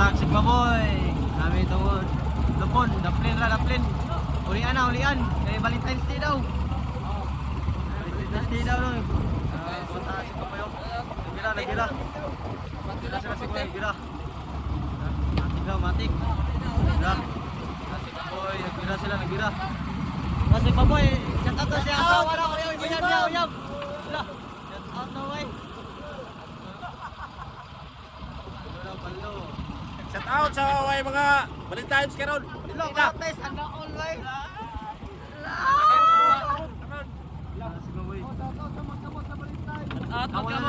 Tag si Baboy. Kami ito Lupon, daplin. Ulian na, ulian. Kaya Valentine's Day daw. Valentine's Day daw no. Punta si Baboy. Nagira. Nagira sila si Baboy, nagira. Matik. Nagira. Si Baboy, nagira sila, nagira. Kasi Baboy, shout out to siya. Asawa na, uyab. Wala. Shout out na, way. Palo. Shout out sa mga Valentine's karon. Hello, Martes, handa all way.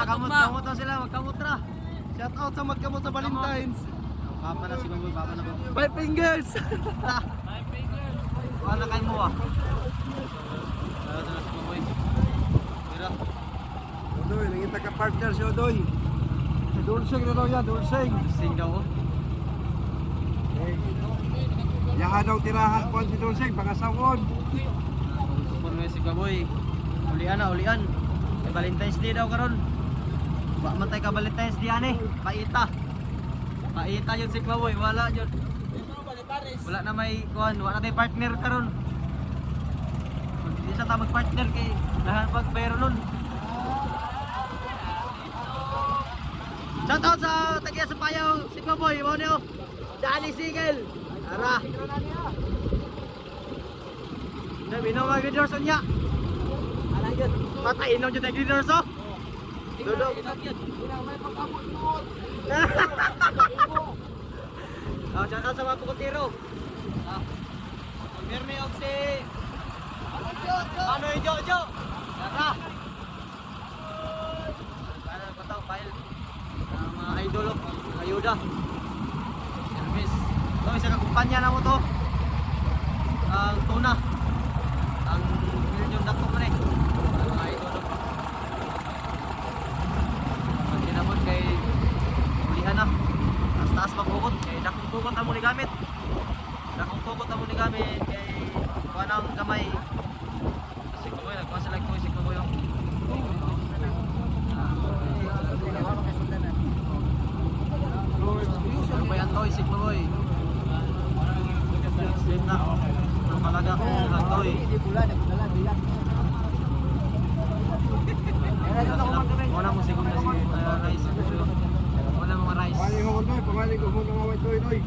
Kamot na sila, magkamot na. Shout out sa magkamot sa Valentine's. Papa na si Baboy, papa na ko. 5 fingers. Wala kayo mo ah. Wala na si Baboy. Mira. Odoy, nangita ka partner si Odoy. Si Dulceng na daw yan, Dulceng. Sing daw ko. Yahan daw tirahan po si Dulceng, pangasawon. Supon mo si Baboy. Ulian. May Valentine's Day daw karon. Wa man tay ka Valentine's Day ani. Paita yun si Baboy, wala yun. Wala na may kuhan, wala na tay partner karon. Hindi sa ta mag-partner kay dahan pag pero nun. Shout out sa tagiya sa Payaw, si Baboy, mo niyo. Dali Sigel. Tara. Sabi no mga greeders niya. Ala yun. Patayin lang dyan tayo greeders oh. Dudok. Shout out sa mga kukutiro. Mirni og si ano yung Jojo. Tara. Para pataw file. Mga idol ayuda. Service. Ito isa ka kumpanya na mo to. Ang tuna. Ang yung dako mo ni. Mga idol. Ang kinabot kay ulihan na. Taas magbukot kay dakong bukot amo ni gamit. Dakong bukot amo ni gamit kay kuanang gamay. Kasi ko nagpasa like ko si Kuboy. Bayan toy si Kuboy. Slim na. Ang malaga ang toy. Wala mo siguro na si rice. Wala mga rice. Pamaling ko muna, pamaling ko muna mga Odoy.